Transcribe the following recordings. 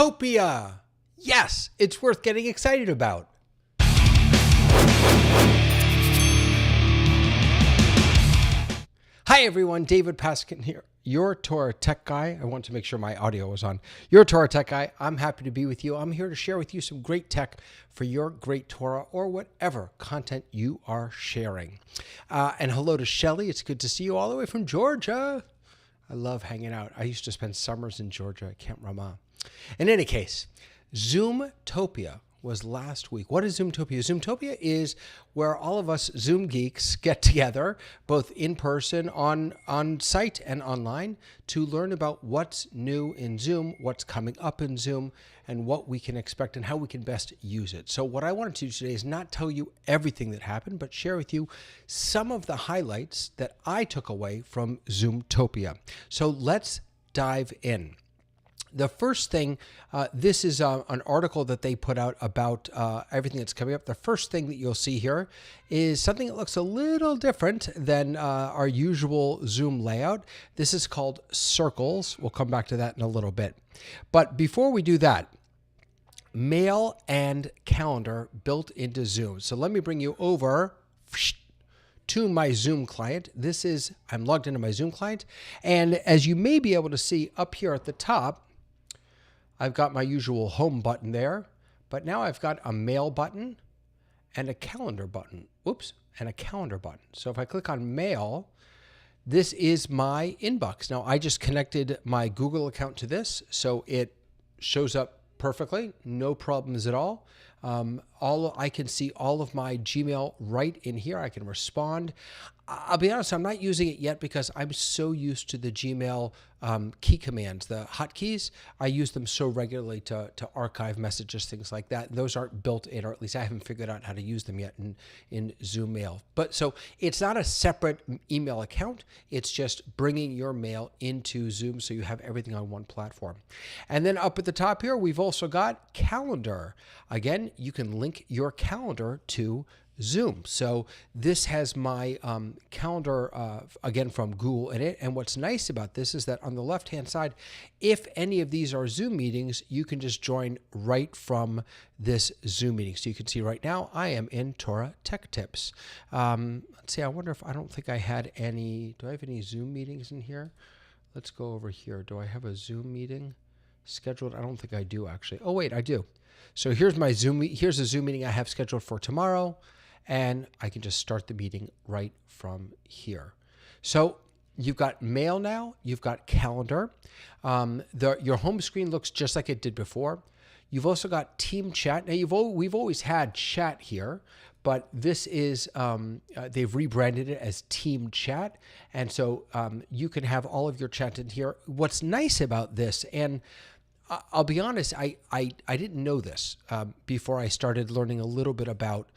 Zoomtopia! Yes, it's worth getting excited about. Hi everyone, David Paskin here, your Torah tech guy. I want to make sure my audio was on. Your Torah tech guy. I'm happy to be with you. I'm here to share with you some great tech for your great Torah or whatever content you are sharing. And hello to Shelly. It's good to see you all the way from Georgia. I love hanging out. I used to spend summers in Georgia at Camp Ramah. In any case, Zoomtopia was last week. What is Zoomtopia? Zoomtopia is where all of us Zoom geeks get together, both in person, on site, and online, to learn about what's new in Zoom, what's coming up in Zoom, and what we can expect and how we can best use it. So what I wanted to do today is not tell you everything that happened, but share with you some of the highlights that I took away from Zoomtopia. So let's dive in. The first thing, this is an article that they put out about everything that's coming up. The first thing that you'll see here is something that looks a little different than our usual Zoom layout. This is called circles. We'll come back to that in a little bit. But before we do that, mail and calendar built into Zoom. So let me bring you over to my Zoom client. I'm logged into my Zoom client. And as you may be able to see up here at the top, I've got my usual home button there, but now I've got a mail button and a calendar button. And a calendar button. So if I click on mail, this is my inbox. Now I just connected my Google account to this, so it shows up perfectly, no problems at all. I can see all of my Gmail right in here. I can respond. I'll be honest, I'm not using it yet because I'm so used to the Gmail key commands, the hotkeys. I use them so regularly to archive messages, things like that. Those aren't built in, or at least I haven't figured out how to use them yet in Zoom Mail. But so it's not a separate email account. It's just bringing your mail into Zoom so you have everything on one platform. And then up at the top here, we've also got calendar. Again, you can link your calendar to Zoom. So this has my calendar, again, from Google in it. And what's nice about this is that on the left-hand side, if any of these are Zoom meetings, you can just join right from this Zoom meeting. So you can see right now, I am in Torah Tech Tips. Let's see, I don't think I had any, do I have any Zoom meetings in here? Let's go over here. Do I have a Zoom meeting scheduled? I don't think I do, actually. Oh, wait, I do. So here's my Zoom. Here's a Zoom meeting I have scheduled for tomorrow. And I can just start the meeting right from here. So you've got mail now, you've got calendar. Your home screen looks just like it did before. You've also got team chat. Now we've always had chat here, but this is, they've rebranded it as team chat. And so you can have all of your chat in here. What's nice about this, and I'll be honest, I didn't know this before I started learning a little bit about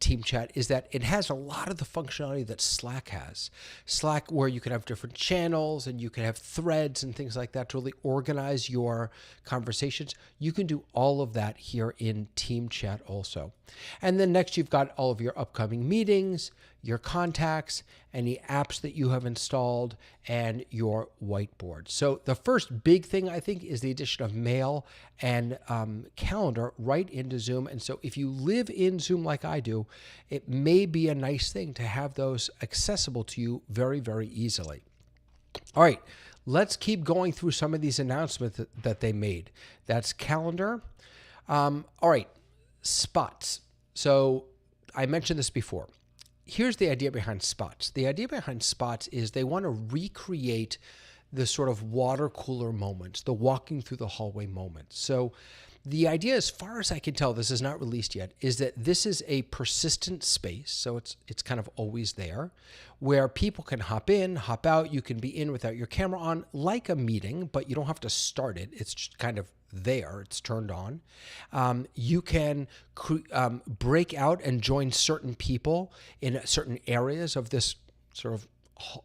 Team Chat, is that it has a lot of the functionality that Slack has. Slack, where you can have different channels and you can have threads and things like that to really organize your conversations. You can do all of that here in Team Chat also. And then next, you've got all of your upcoming meetings, your contacts, any apps that you have installed, and your whiteboard. So the first big thing, I think, is the addition of mail and calendar right into Zoom. And so if you live in Zoom like I do, it may be a nice thing to have those accessible to you very, very easily. All right, let's keep going through some of these announcements that they made. That's calendar. All right, spots. So I mentioned this before. Here's the idea behind spots. The idea behind spots is they want to recreate the sort of water cooler moments, the walking through the hallway moments. So the idea, as far as I can tell, this is not released yet, is that this is a persistent space. So it's kind of always there, where people can hop in, hop out. You can be in without your camera on, like a meeting, but you don't have to start it. It's just kind of there. It's turned on. You can break out and join certain people in certain areas of this sort of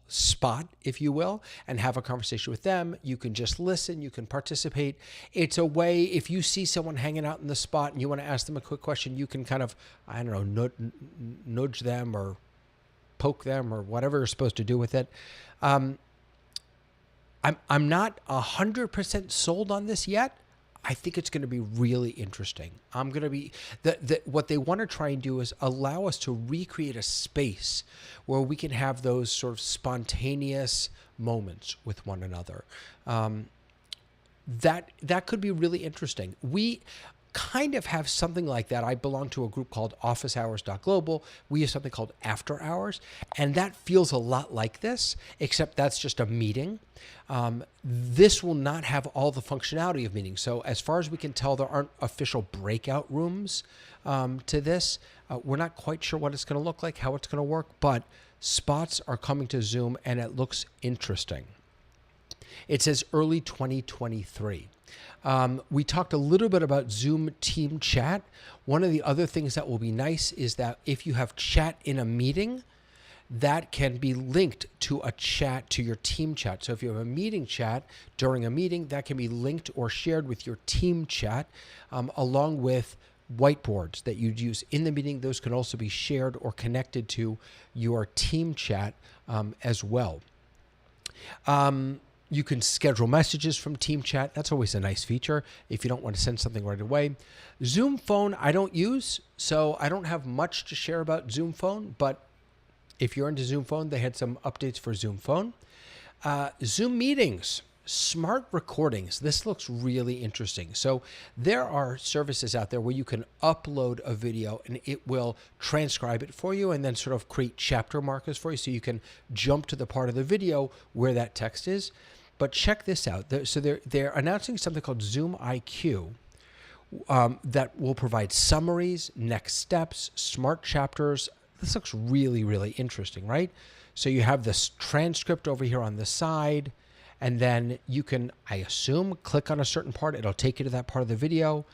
spot, if you will, and have a conversation with them. You can just listen. You can participate. It's a way, if you see someone hanging out in the spot and you want to ask them a quick question, you can kind of, I don't know, nudge them or poke them or whatever you're supposed to do with it. I'm not 100% sold on this yet. I think it's going to be really interesting. What they want to try and do is allow us to recreate a space where we can have those sort of spontaneous moments with one another. That could be really interesting. We kind of have something like that. I belong to a group called officehours.global. We have something called After Hours, and that feels a lot like this, except that's just a meeting. This will not have all the functionality of meetings. So as far as we can tell, there aren't official breakout rooms to this. We're not quite sure what it's going to look like, how it's going to work, but spots are coming to Zoom, and it looks interesting. It says early 2023. We talked a little bit about Zoom team chat. One of the other things that will be nice is that if you have chat in a meeting, that can be linked to a chat, to your team chat. So if you have a meeting chat during a meeting, that can be linked or shared with your team chat, along with whiteboards that you'd use in the meeting. Those can also be shared or connected to your team chat as well. You can schedule messages from team chat. That's always a nice feature if you don't want to send something right away. Zoom phone, I don't use, so I don't have much to share about Zoom phone, but if you're into Zoom phone, they had some updates for Zoom phone. Zoom meetings, smart recordings. This looks really interesting. So there are services out there where you can upload a video and it will transcribe it for you and then sort of create chapter markers for you so you can jump to the part of the video where that text is. But check this out. They're announcing something called Zoom IQ that will provide summaries, next steps, smart chapters. This looks really, really interesting, right? So you have this transcript over here on the side, and then you can, I assume, click on a certain part. It'll take you to that part of the video.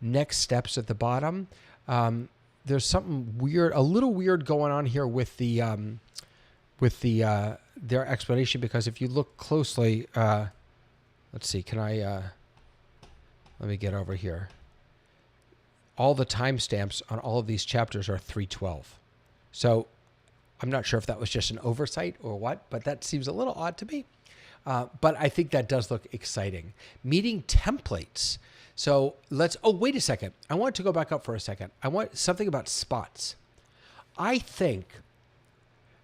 Next steps at the bottom. There's something weird, a little weird going on here with their explanation, because if you look closely, let's see, let me get over here. All the timestamps on all of these chapters are 3:12. So I'm not sure if that was just an oversight or what, but that seems a little odd to me. But I think that does look exciting. Meeting templates. So wait a second. I want to go back up for a second. I want something about spots. I think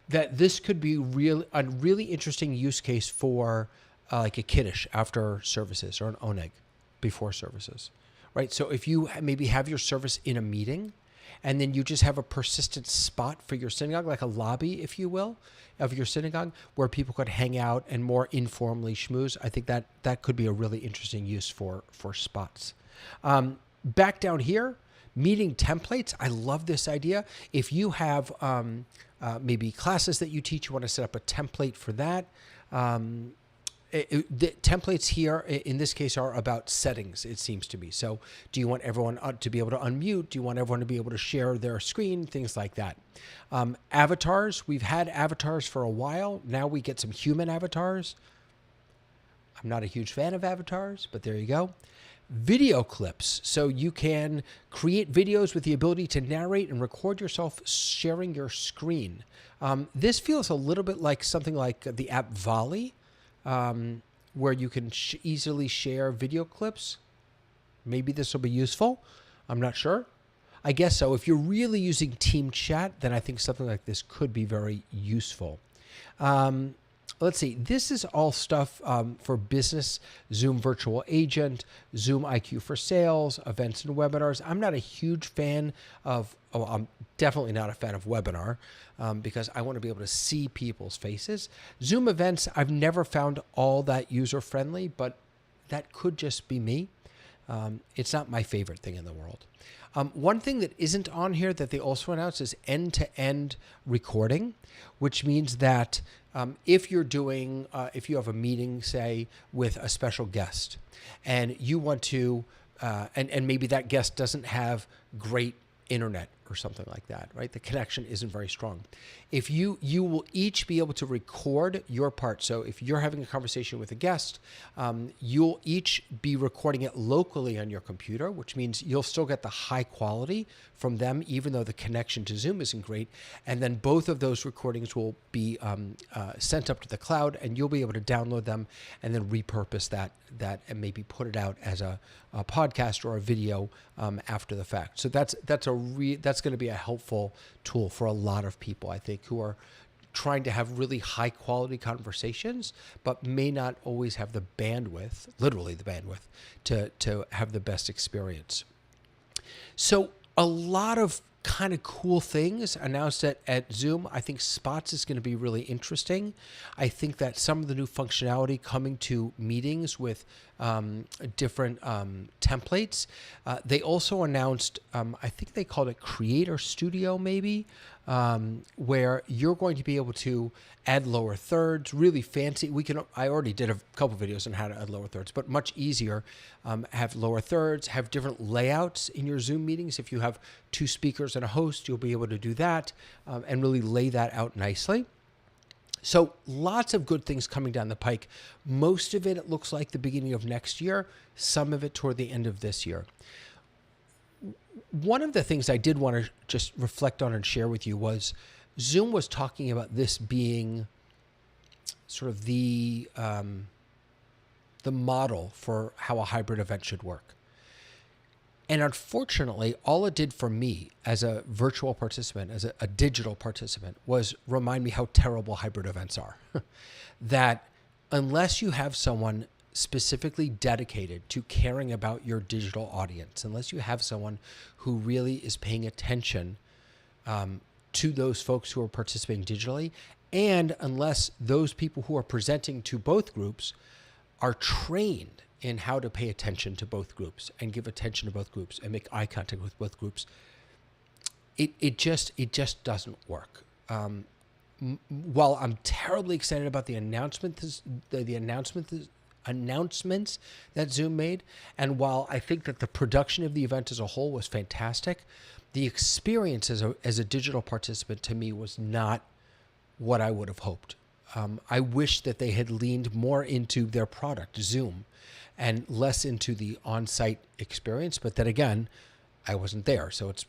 that this could be a really interesting use case for like a kiddush after services or an oneg before services, right? So if you maybe have your service in a meeting and then you just have a persistent spot for your synagogue, like a lobby, if you will, of your synagogue where people could hang out and more informally schmooze, I think that could be a really interesting use for spots. Back down here, meeting templates. I love this idea. If you have maybe classes that you teach, you want to set up a template for that. The templates here, in this case, are about settings, it seems to be. So do you want everyone to be able to unmute? Do you want everyone to be able to share their screen? Things like that. Avatars. We've had avatars for a while. Now we get some human avatars. I'm not a huge fan of avatars, but there you go. Video clips. So you can create videos with the ability to narrate and record yourself sharing your screen. This feels a little bit like something like the app Volley, where you can easily share video clips. Maybe this will be useful. I'm not sure. I guess so. If you're really using team chat, then I think something like this could be very useful. Let's see. This is all stuff for business. Zoom Virtual Agent, Zoom IQ for sales, events and webinars. I'm not a huge fan of, I'm definitely not a fan of webinar because I want to be able to see people's faces. Zoom events, I've never found all that user-friendly, but that could just be me. It's not my favorite thing in the world. One thing that isn't on here that they also announced is end-to-end recording, which means that if you're doing, if you have a meeting, say, with a special guest, and you want to, and maybe that guest doesn't have great internet or something like that, right? The connection isn't very strong. If you will each be able to record your part. So if you're having a conversation with a guest, you'll each be recording it locally on your computer, which means you'll still get the high quality from them, even though the connection to Zoom isn't great. And then both of those recordings will be sent up to the cloud, and you'll be able to download them and then repurpose that and maybe put it out as a podcast or a video after the fact. So that's going to be a helpful tool for a lot of people, I think, who are trying to have really high quality conversations, but may not always have the bandwidth, literally the bandwidth, to have the best experience. So a lot of kind of cool things announced at Zoom. I think Spots is going to be really interesting. I think that some of the new functionality coming to meetings with different templates. They also announced, I think they called it Creator Studio maybe, where you're going to be able to add lower thirds, really fancy. I already did a couple videos on how to add lower thirds, but much easier. Have lower thirds, have different layouts in your Zoom meetings. If you have two speakers and a host, you'll be able to do that and really lay that out nicely. So lots of good things coming down the pike. Most of it looks like the beginning of next year, some of it toward the end of this year. One of the things I did want to just reflect on and share with you was Zoom was talking about this being sort of the model for how a hybrid event should work. And unfortunately, all it did for me as a virtual participant, as a digital participant, was remind me how terrible hybrid events are. That unless you have someone specifically dedicated to caring about your digital audience, unless you have someone who really is paying attention to those folks who are participating digitally, and unless those people who are presenting to both groups are trained in how to pay attention to both groups and give attention to both groups and make eye contact with both groups, it just doesn't work. While I'm terribly excited about the announcements that Zoom made, and while I think that the production of the event as a whole was fantastic, the experience as a digital participant to me was not what I would have hoped. I wish that they had leaned more into their product, Zoom, and less into the on-site experience. But then again, I wasn't there, so it's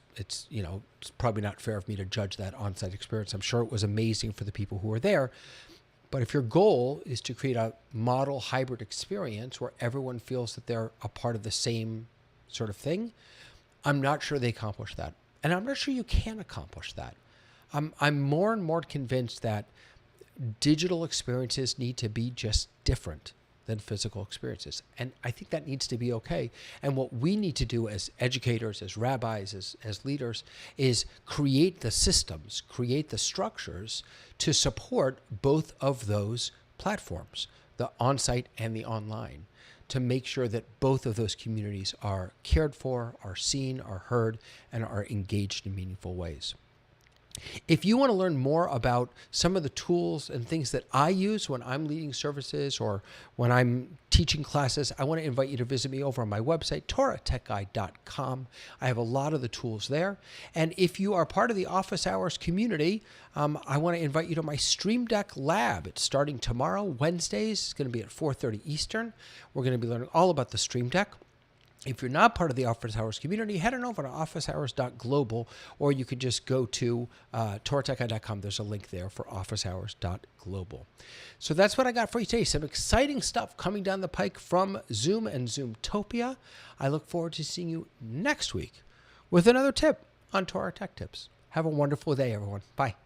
probably not fair of me to judge that on-site experience. I'm sure it was amazing for the people who were there. But if your goal is to create a model hybrid experience where everyone feels that they're a part of the same sort of thing, I'm not sure they accomplished that. And I'm not sure you can accomplish that. I'm more and more convinced that digital experiences need to be just different than physical experiences. And I think that needs to be okay. And what we need to do as educators, as rabbis, as leaders, is create the systems, create the structures to support both of those platforms, the on-site and the online, to make sure that both of those communities are cared for, are seen, are heard, and are engaged in meaningful ways. If you want to learn more about some of the tools and things that I use when I'm leading services or when I'm teaching classes, I want to invite you to visit me over on my website, TorahTechGuide.com. I have a lot of the tools there. And if you are part of the Office Hours community, I want to invite you to my Stream Deck Lab. It's starting tomorrow, Wednesdays. It's going to be at 4:30 Eastern. We're going to be learning all about the Stream Deck. If you're not part of the Office Hours community, head on over to officehours.global, or you could just go to TorahTechGuide.com. There's a link there for officehours.global. So that's what I got for you today. Some exciting stuff coming down the pike from Zoom and Zoomtopia. I look forward to seeing you next week with another tip on Torah Tech Tips. Have a wonderful day, everyone. Bye.